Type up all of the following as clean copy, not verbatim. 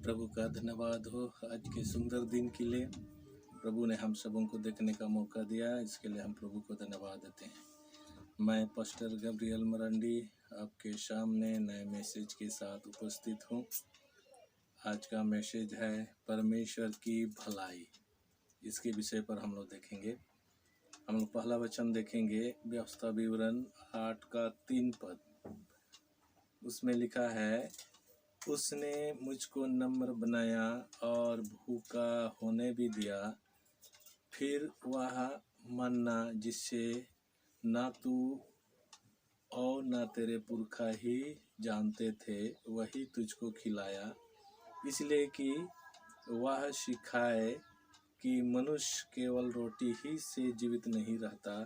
प्रभु का धन्यवाद हो आज के सुंदर दिन के लिए। प्रभु ने हम सबों को देखने का मौका दिया, इसके लिए हम प्रभु को धन्यवाद देते हैं। मैं पास्टर गब्रियल मरंडी आपके सामने नए मैसेज के साथ उपस्थित हूँ। आज का मैसेज है परमेश्वर की भलाई। इसके विषय पर हम लोग देखेंगे। हम लोग पहला वचन देखेंगे, व्यवस्था विवरण 8 का 3 पद। उसमें लिखा है, उसने मुझको नम्र बनाया और भूखा होने भी दिया। फिर वह मन्ना जिससे ना तू और ना तेरे पुरखा ही जानते थे, वही तुझको खिलाया, इसलिए कि वह सिखाए कि मनुष्य केवल रोटी ही से जीवित नहीं रहता,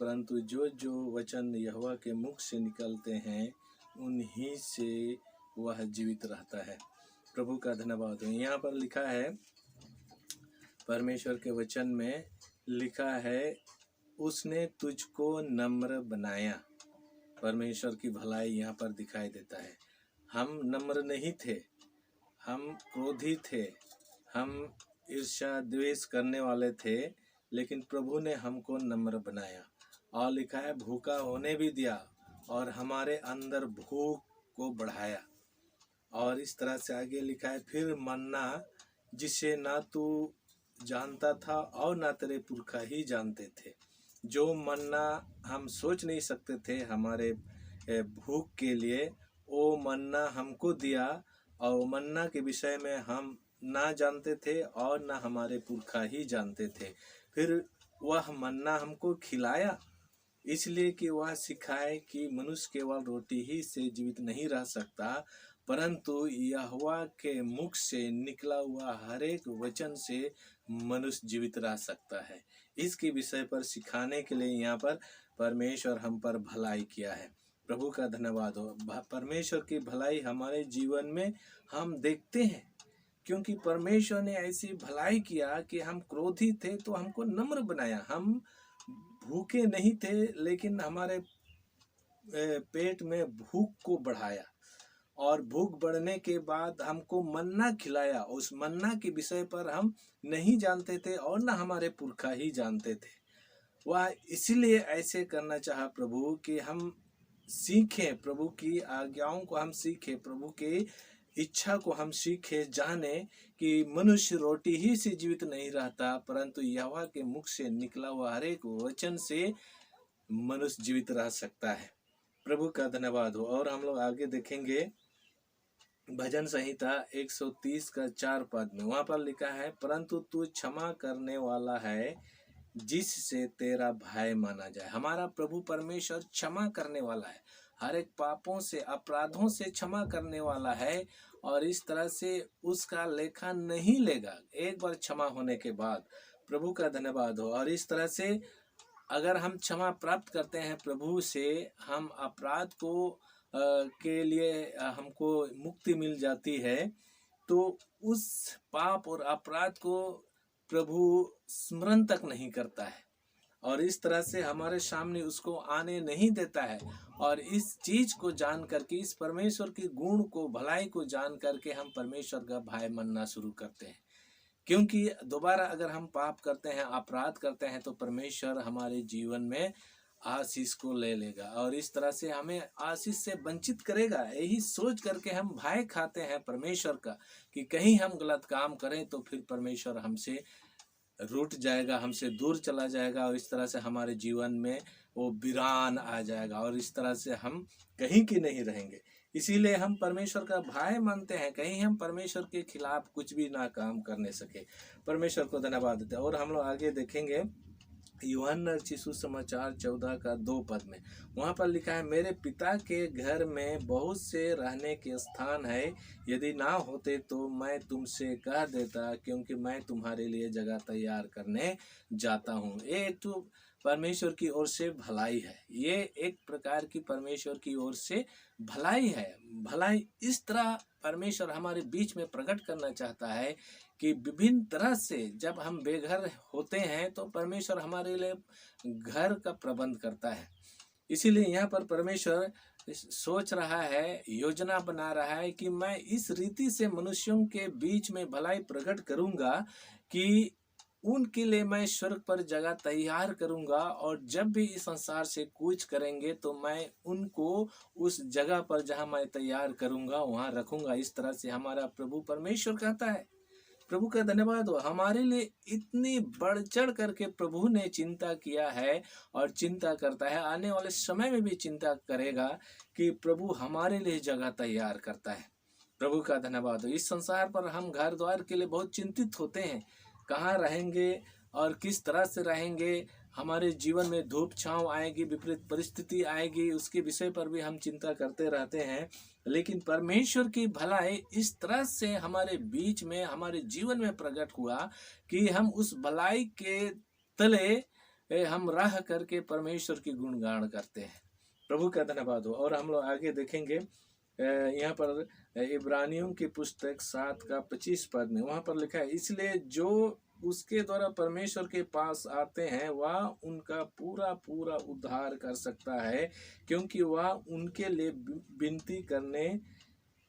परंतु जो जो वचन यहोवा के मुख से निकलते हैं उन्हीं से वह जीवित रहता है। प्रभु का धन्यवाद हो। यहाँ पर लिखा है, परमेश्वर के वचन में लिखा है, उसने तुझको नम्र बनाया। परमेश्वर की भलाई यहाँ पर दिखाई देता है। हम नम्र नहीं थे, हम क्रोधी थे, हम ईर्ष्या द्वेष करने वाले थे, लेकिन प्रभु ने हमको नम्र बनाया। और लिखा है, भूखा होने भी दिया और हमारे अंदर भूख को बढ़ाया। और इस तरह से आगे लिखा है, फिर मन्ना जिसे ना तू जानता था और ना तेरे पुरखा ही जानते थे। जो मन्ना हम सोच नहीं सकते थे हमारे भूख के लिए, वो मन्ना हमको दिया। और मन्ना के विषय में हम ना जानते थे और ना हमारे पुरखा ही जानते थे। फिर वह मन्ना हमको खिलाया, इसलिए कि वह सिखाए कि मनुष्य केवल रोटी ही से जीवित नहीं रह सकता, परंतु यहोवा के मुख से निकला हुआ हर एक वचन से मनुष्य जीवित रह सकता है। इसके विषय पर सिखाने के लिए यहाँ पर परमेश्वर हम पर भलाई किया है। प्रभु का धन्यवाद हो। परमेश्वर की भलाई हमारे जीवन में हम देखते हैं, क्योंकि परमेश्वर ने ऐसी भलाई किया कि हम क्रोधी थे तो हमको नम्र बनाया। हम भूखे नहीं थे, लेकिन हमारे पेट में भूख को बढ़ाया, और भूख बढ़ने के बाद हमको मन्ना खिलाया। उस मन्ना के विषय पर हम नहीं जानते थे और न हमारे पुरखा ही जानते थे। वह इसलिए ऐसे करना चाहा प्रभु कि हम सीखें, प्रभु की आज्ञाओं को हम सीखें, प्रभु की इच्छा को हम सीखें, जाने कि मनुष्य रोटी ही से जीवित नहीं रहता, परंतु यहोवा के मुख से निकला हुआ हर एक वचन से मनुष्य जीवित रह सकता है। प्रभु का धन्यवाद हो। और हम लोग आगे देखेंगे भजन संहिता 130 का 4 पद में। वहां पर लिखा है, परंतु तू क्षमा करने वाला है जिससे तेरा भय माना जाए। हमारा प्रभु परमेश्वर क्षमा करने वाला है, हर एक पापों से अपराधों से क्षमा करने वाला है, और इस तरह से उसका लेखा नहीं लेगा एक बार क्षमा होने के बाद। प्रभु का धन्यवाद हो। और इस तरह से अगर हम क्षमा प्राप्त करते हैं प्रभु से, हम अपराध को के लिए हमको मुक्ति मिल जाती है, तो उस पाप और अपराध को प्रभु स्मरण तक नहीं करता है, और इस तरह से हमारे सामने उसको आने नहीं देता है। और इस चीज को जान करके, इस परमेश्वर के गुण को, भलाई को जान करके हम परमेश्वर का भय मानना शुरू करते हैं। क्योंकि दोबारा अगर हम पाप करते हैं, अपराध करते हैं, तो परमेश्वर हमारे जीवन में आशीष को ले लेगा और इस तरह से हमें आशीष से वंचित करेगा। यही सोच करके हम भय खाते हैं परमेश्वर का, कि कहीं हम गलत काम करें तो फिर परमेश्वर हमसे रूठ जाएगा, हमसे दूर चला जाएगा, और इस तरह से हमारे जीवन में वो वीरान आ जाएगा, और इस तरह से हम कहीं के नहीं रहेंगे। इसीलिए हम परमेश्वर का भय मानते हैं, कहीं हम परमेश्वर के खिलाफ कुछ भी ना काम करने सके। परमेश्वर को धन्यवाद देते हैं। और हम लोग आगे देखेंगे यूहन्ना रचित सुसमाचार 14 का 2 पद में। वहाँ पर लिखा है, मेरे पिता के घर में बहुत से रहने के स्थान है, यदि ना होते तो मैं तुमसे कह देता, क्योंकि मैं तुम्हारे लिए जगह तैयार करने जाता हूँ। ये तो परमेश्वर की ओर से भलाई है, ये एक प्रकार की परमेश्वर की ओर से भलाई है। भलाई इस तरह परमेश्वर हमारे बीच में प्रकट करना चाहता है कि विभिन्न तरह से जब हम बेघर होते हैं तो परमेश्वर हमारे लिए घर का प्रबंध करता है। इसीलिए यहाँ पर परमेश्वर सोच रहा है, योजना बना रहा है कि मैं इस रीति से मनुष्यों के बीच में भलाई प्रकट करूंगा कि उनके लिए मैं स्वर्ग पर जगह तैयार करूंगा, और जब भी इस संसार से कूच करेंगे तो मैं उनको उस जगह पर जहां मैं तैयार करूंगा वहां रखूंगा। इस तरह से हमारा प्रभु परमेश्वर कहता है। प्रभु का धन्यवाद हो, हमारे लिए इतनी बढ़ चढ़ करके प्रभु ने चिंता किया है और चिंता करता है, आने वाले समय में भी चिंता करेगा कि प्रभु हमारे लिए जगह तैयार करता है। प्रभु का धन्यवाद हो। इस संसार पर हम घर द्वार के लिए बहुत चिंतित होते हैं, कहाँ रहेंगे और किस तरह से रहेंगे, हमारे जीवन में धूप छांव आएगी, विपरीत परिस्थिति आएगी, उसके विषय पर भी हम चिंता करते रहते हैं। लेकिन परमेश्वर की भलाई इस तरह से हमारे बीच में, हमारे जीवन में प्रकट हुआ कि हम उस भलाई के तले हम रह करके परमेश्वर की गुणगान करते हैं। प्रभु का धन्यवाद हो। और हम लोग आगे देखेंगे यहाँ पर इब्रानियों की पुस्तक 7 का 25 पद में वहां पर लिखा है, इसलिए जो उसके द्वारा परमेश्वर के पास आते हैं वह उनका पूरा पूरा उद्धार कर सकता है, क्योंकि वह उनके लिए विनती करने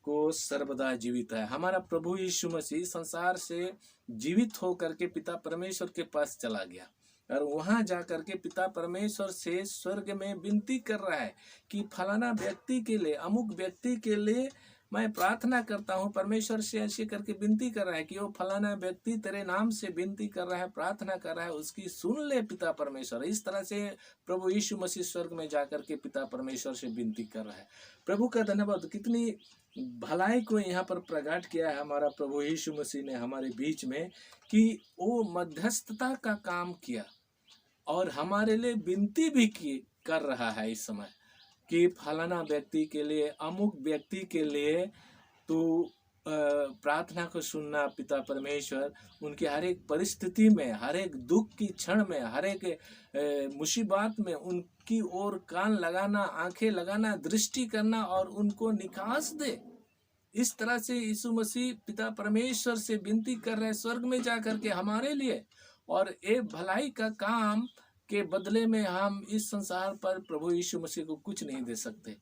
को सर्वदा जीवित है। हमारा प्रभु यीशु मसीह संसार से जीवित होकर के पिता परमेश्वर के पास चला गया और वहां जाकर के पिता परमेश्वर से स्वर्ग में विनती कर रहा है कि फलाना व्यक्ति के लिए, अमुक व्यक्ति के लिए मैं प्रार्थना करता हूँ। परमेश्वर से ऐसे करके विनती कर रहा है कि वो फलाना व्यक्ति तेरे नाम से विनती कर रहा है, प्रार्थना कर रहा है, उसकी सुन ले पिता परमेश्वर। इस तरह से प्रभु यीशु मसीह स्वर्ग में जाकर के पिता परमेश्वर से विनती कर रहा है। प्रभु का धन्यवाद, कितनी भलाई को यहाँ पर प्रकट किया है हमारा प्रभु यीशु मसीह ने हमारे बीच में, कि वो मध्यस्थता का काम किया और हमारे लिए विनती भी कर रहा है इस समय कि फलाना व्यक्ति के लिए, अमुक व्यक्ति के लिए तो प्रार्थना को सुनना पिता परमेश्वर। उनकी हर एक परिस्थिति में, हर एक दुख की क्षण में, हर एक मुसीबत में उनकी ओर कान लगाना, आंखें लगाना, दृष्टि करना और उनको निकास दे। इस तरह से यीशु मसीह पिता परमेश्वर से विनती कर रहे हैं स्वर्ग में जाकर के हमारे लिए, और ये भलाई का काम के बदले में हम इस संसार पर प्रभु यीशु मसीह को कुछ नहीं दे सकते।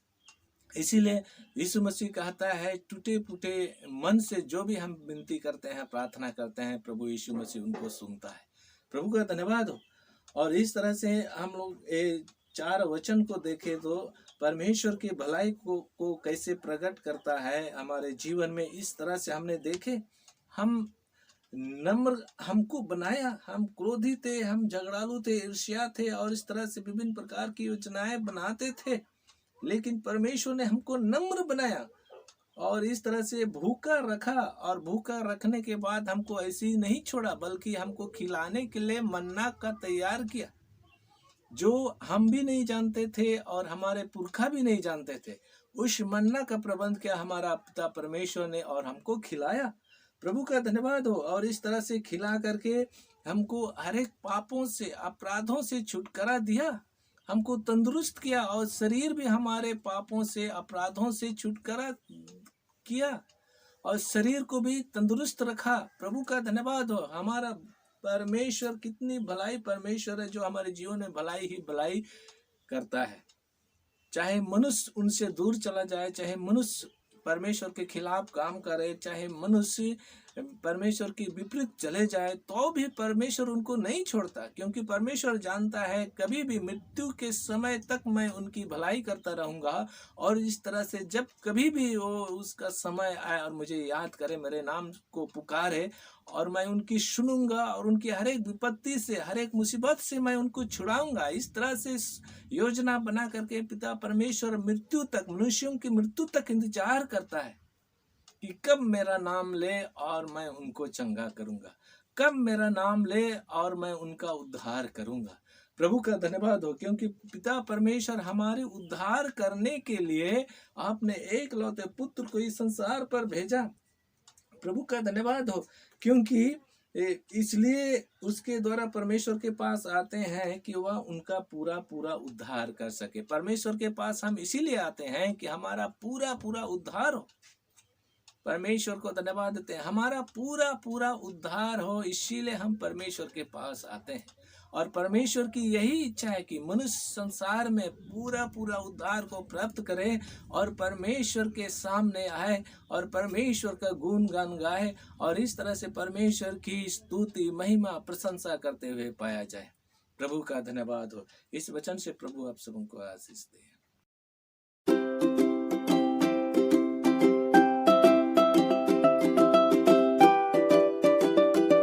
इसीलिए यीशु मसीह कहता है, टूटे फूटे मन से जो भी हम विनती करते हैं, प्रार्थना करते हैं, प्रभु यीशु मसीह उनको सुनता है। प्रभु का धन्यवाद हो। और इस तरह से हम लोग ये 4 वचन को देखें तो परमेश्वर की भलाई को कैसे प्रकट करता है हमारे जीवन में, इस तरह से हमने देखे। हम नम्र हमको बनाया, हम क्रोधी थे, हम झगड़ालू थे, ईर्ष्या थे और इस तरह से विभिन्न प्रकार की योजनाएं बनाते थे, लेकिन परमेश्वर ने हमको नम्र बनाया और इस तरह से भूखा रखा, और भूखा रखने के बाद हमको ऐसे ही नहीं छोड़ा, बल्कि हमको खिलाने के लिए मन्ना का तैयार किया, जो हम भी नहीं जानते थे और हमारे पुरखा भी नहीं जानते थे। उस मन्ना का प्रबंध किया हमारा पिता परमेश्वर ने और हमको खिलाया। प्रभु का धन्यवाद हो। और इस तरह से खिला करके हमको हर एक पापों से, अपराधों से छुटकारा दिया, हमको तंदुरुस्त किया और शरीर भी हमारे पापों से, अपराधों से छुटकारा किया और शरीर को भी तंदुरुस्त रखा। प्रभु का धन्यवाद हो। हमारा परमेश्वर कितनी भलाई परमेश्वर है, जो हमारे जीवन में भलाई ही भलाई करता है। चाहे मनुष्य उनसे दूर चला जाए, चाहे मनुष्य परमेश्वर के खिलाफ काम करे, चाहे मनुष्य परमेश्वर के विपरीत चले जाए, तो भी परमेश्वर उनको नहीं छोड़ता, क्योंकि परमेश्वर जानता है कभी भी मृत्यु के समय तक मैं उनकी भलाई करता रहूंगा। और इस तरह से जब कभी भी वो उसका समय आए और मुझे याद करे, मेरे नाम को पुकारे, और मैं उनकी सुनूंगा और उनकी हर एक विपत्ति से, हर एक मुसीबत से मैं उनको छुड़ाऊंगा। इस तरह से योजना बना करके पिता परमेश्वर मृत्यु तक, मनुष्यों की मृत्यु तक इंतजार करता है कि कब मेरा नाम ले और मैं उनको चंगा करूंगा, कब मेरा नाम ले और मैं उनका उद्धार करूंगा। प्रभु का धन्यवाद हो, क्योंकि पिता परमेश्वर हमारे उद्धार करने के लिए आपने एक लौते पुत्र को इस संसार पर भेजा। प्रभु का धन्यवाद हो, क्योंकि इसलिए उसके द्वारा परमेश्वर के पास आते हैं कि वह उनका पूरा पूरा उद्धार कर सके। परमेश्वर के पास हम इसीलिए आते हैं कि हमारा पूरा पूरा उद्धार हो। परमेश्वर को धन्यवाद देते हैं, हमारा पूरा पूरा उद्धार हो, इसीलिए हम परमेश्वर के पास आते हैं। और परमेश्वर की यही इच्छा है कि मनुष्य संसार में पूरा पूरा उद्धार को प्राप्त करे और परमेश्वर के सामने आए और परमेश्वर का गुणगान गाए और इस तरह से परमेश्वर की स्तुति महिमा प्रशंसा करते हुए पाया जाए। प्रभु का धन्यवाद हो। इस वचन से प्रभु आप सबों को आशीष दे।